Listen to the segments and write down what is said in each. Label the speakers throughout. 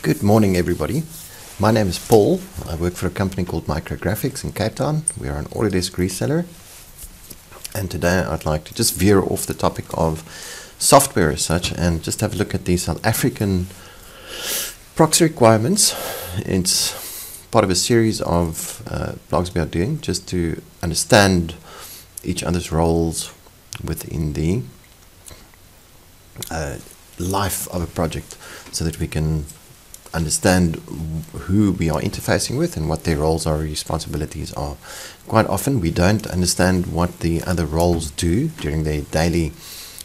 Speaker 1: Good morning, everybody. My name is Paul. I work for a company called Micrographics in Cape Town. We are an Autodesk reseller. And today I'd like to just veer off the topic of software as such and just have a look at the South African PROCSA requirements. It's part of a series of blogs we are doing just to understand each other's roles within the life of a project so that we can understand who we are interfacing with and what their roles or responsibilities are. Quite often we don't understand what the other roles do during their daily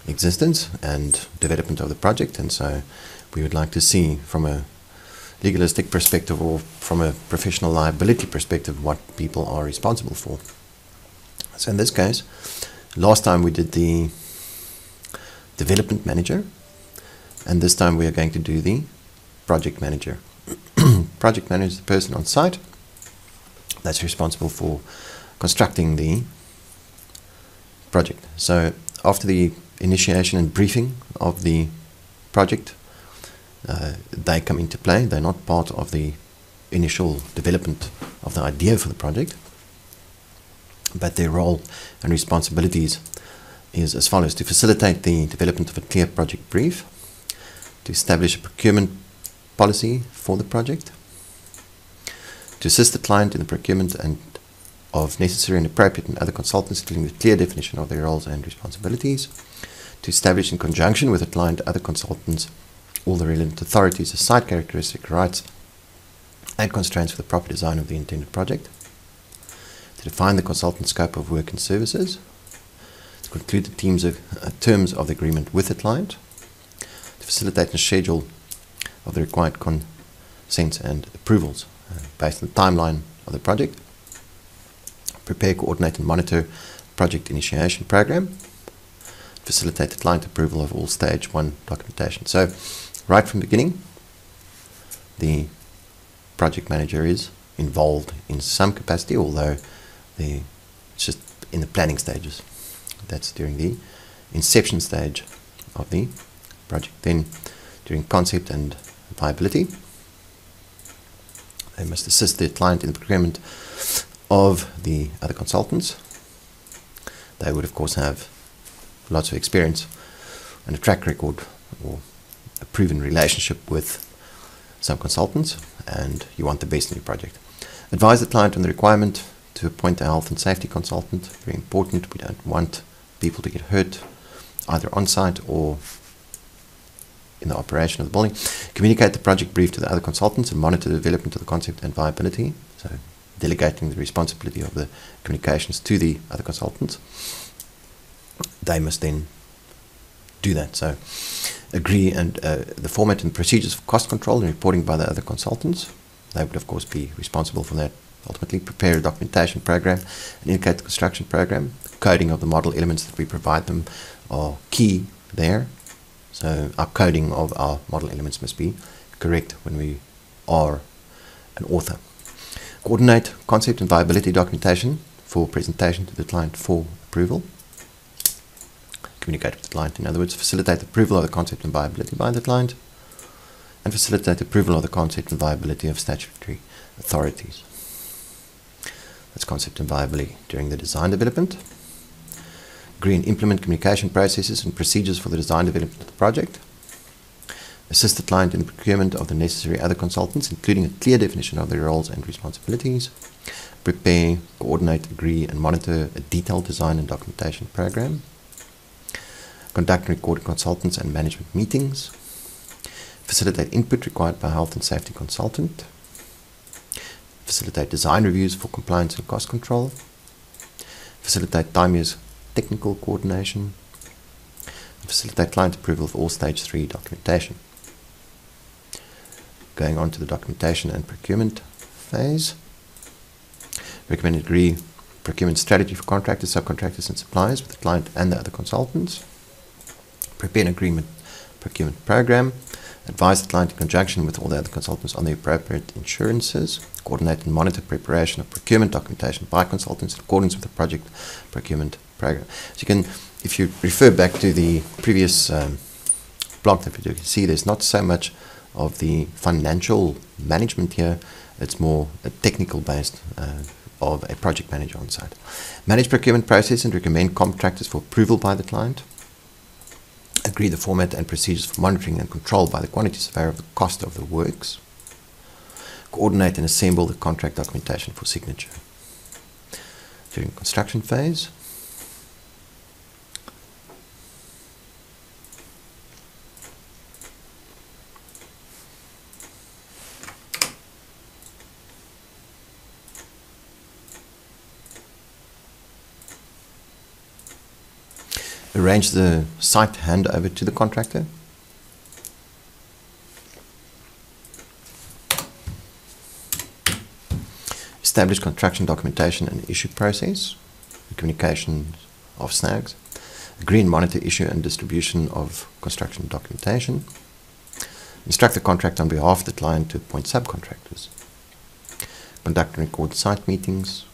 Speaker 1: existence and development of the project, and so we would like to see from a legalistic perspective or from a professional liability perspective what people are responsible for. So in this case, last time we did the development manager, and this time we are going to do the project manager. Project manager is the person on site that's responsible for constructing the project. So after the initiation and briefing of the project, they come into play. They're not part of the initial development of the idea for the project, but their role and responsibilities is as follows: to facilitate the development of a clear project brief, to establish a procurement policy for the project, to assist the client in the procurement and of necessary and appropriate and other consultants, including the clear definition of their roles and responsibilities, to establish in conjunction with the client other consultants all the relevant authorities, the site characteristic rights and constraints for the proper design of the intended project, to define the consultant scope of work and services, to conclude the terms of the agreement with the client, to facilitate the schedule of the required consents and approvals based on the timeline of the project, prepare, coordinate and monitor project initiation program, facilitate the client approval of all stage 1 documentation. So right from the beginning, the project manager is involved in some capacity, although it's just in the planning stages. That's during the inception stage of the project. Then during concept and viability, they must assist the client in the procurement of the other consultants. They would of course have lots of experience and a track record or a proven relationship with some consultants, and you want the best in your project. Advise the client on the requirement to appoint a health and safety consultant. Very important. We don't want people to get hurt either on site or in the operation of the building. Communicate the project brief to the other consultants and monitor the development of the concept and viability. So delegating the responsibility of the communications to the other consultants. They must then do that. So agree and the format and procedures for cost control and reporting by the other consultants. They would of course be responsible for that. Ultimately prepare a documentation program and indicate the construction program. The coding of the model elements that we provide them are key there. So our coding of our model elements must be correct when we are an author. Coordinate concept and viability documentation for presentation to the client for approval. Communicate with the client, in other words, facilitate approval of the concept and viability by the client, and facilitate approval of the concept and viability of statutory authorities. That's concept and viability during the design development. Agree and implement communication processes and procedures for the design development of the project. Assist the client in the procurement of the necessary other consultants, including a clear definition of their roles and responsibilities. Prepare, coordinate, agree and monitor a detailed design and documentation program. Conduct and record consultants and management meetings. Facilitate input required by a health and safety consultant. Facilitate design reviews for compliance and cost control. Facilitate time-use technical coordination. Facilitate client approval of all stage 3 documentation. Going on to the documentation and procurement phase. Recommend and agree procurement strategy for contractors, subcontractors and suppliers with the client and the other consultants. Prepare an agreement procurement program. Advise the client in conjunction with all the other consultants on the appropriate insurances. Coordinate and monitor preparation of procurement documentation by consultants in accordance with the project procurement program. So you can, if you refer back to the previous blog that we do, you can see there's not so much of the financial management here. It's more a technical based of a project manager on site. Manage procurement process and recommend contractors for approval by the client. Agree the format and procedures for monitoring and control by the quantity surveyor of the cost of the works. Coordinate and assemble the contract documentation for signature. During construction phase, arrange the site handover to the contractor. Establish construction documentation and issue process, the communication of snags. Agree and monitor issue and distribution of construction documentation. Instruct the contractor on behalf of the client to appoint subcontractors. Conduct and record site meetings.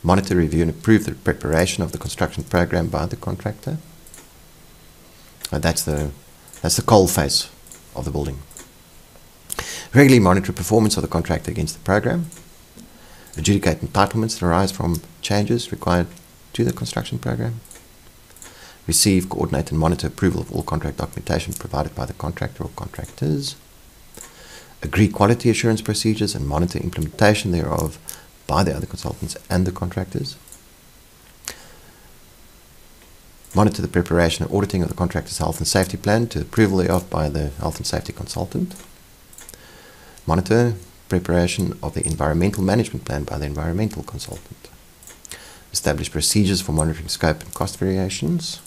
Speaker 1: Monitor, review and approve the preparation of the construction program by the contractor. That's the coal phase of the building. Regularly monitor performance of the contractor against the program. Adjudicate entitlements that arise from changes required to the construction program. Receive, coordinate and monitor approval of all contract documentation provided by the contractor or contractors. Agree quality assurance procedures and monitor implementation thereof by the other consultants and the contractors. Monitor the preparation and auditing of the contractor's health and safety plan to approval thereof by the health and safety consultant. Monitor preparation of the environmental management plan by the environmental consultant. Establish procedures for monitoring scope and cost variations.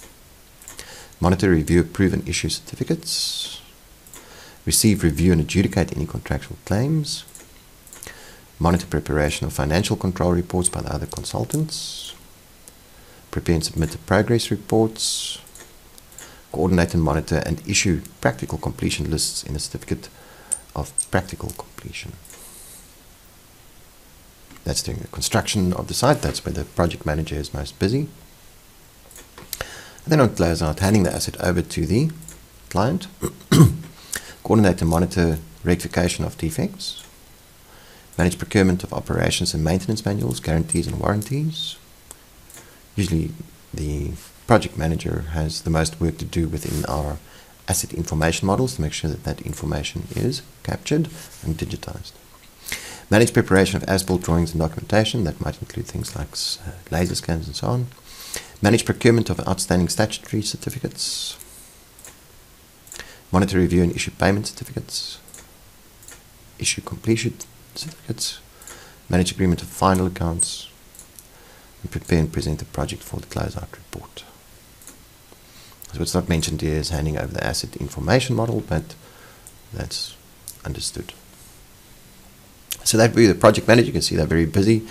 Speaker 1: Monitor, review, approve and issue certificates. Receive, review and adjudicate any contractual claims. Monitor preparation of financial control reports by the other consultants. Prepare and submit the progress reports. Coordinate and monitor and issue practical completion lists in a certificate of practical completion. That's during the construction of the site. That's where the project manager is most busy. And then on closeout, handing the asset over to the client. Coordinate and monitor rectification of defects. Manage procurement of operations and maintenance manuals, guarantees and warranties. Usually the project manager has the most work to do within our asset information models to make sure that that information is captured and digitized. Manage preparation of as-built drawings and documentation. That might include things like laser scans and so on. Manage procurement of outstanding statutory certificates. Monitor, review and issue payment certificates. Issue completion certificates. Manage agreement of final accounts. And prepare and present the project for the closeout report. So what's not mentioned here is handing over the asset information model, but that's understood. So that would be the project manager. You can see they're very busy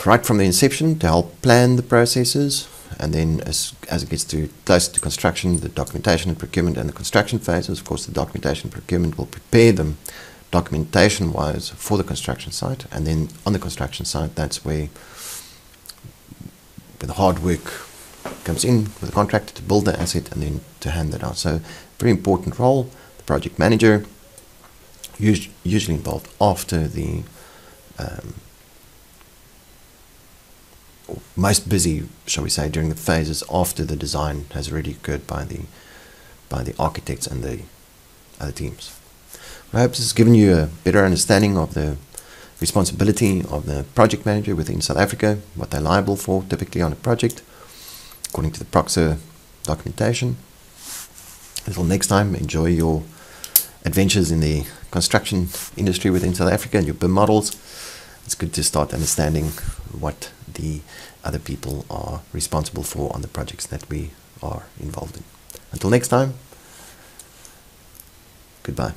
Speaker 1: right from the inception to help plan the processes, and then as it gets closer to construction, the documentation and procurement and the construction phases. Of course, the documentation and procurement will prepare them documentation-wise for the construction site, and then on the construction site, that's where the hard work comes in with the contractor to build the asset and then to hand that out. So very important role. The project manager usually involved after the or most busy, shall we say, during the phases after the design has already occurred by the architects and the other teams. I hope this has given you a better understanding of the responsibility of the project manager within South Africa, what they're liable for typically on a project, according to the PROCSA documentation. Until next time, enjoy your adventures in the construction industry within South Africa and your BIM models. It's good to start understanding what the other people are responsible for on the projects that we are involved in. Until next time, goodbye.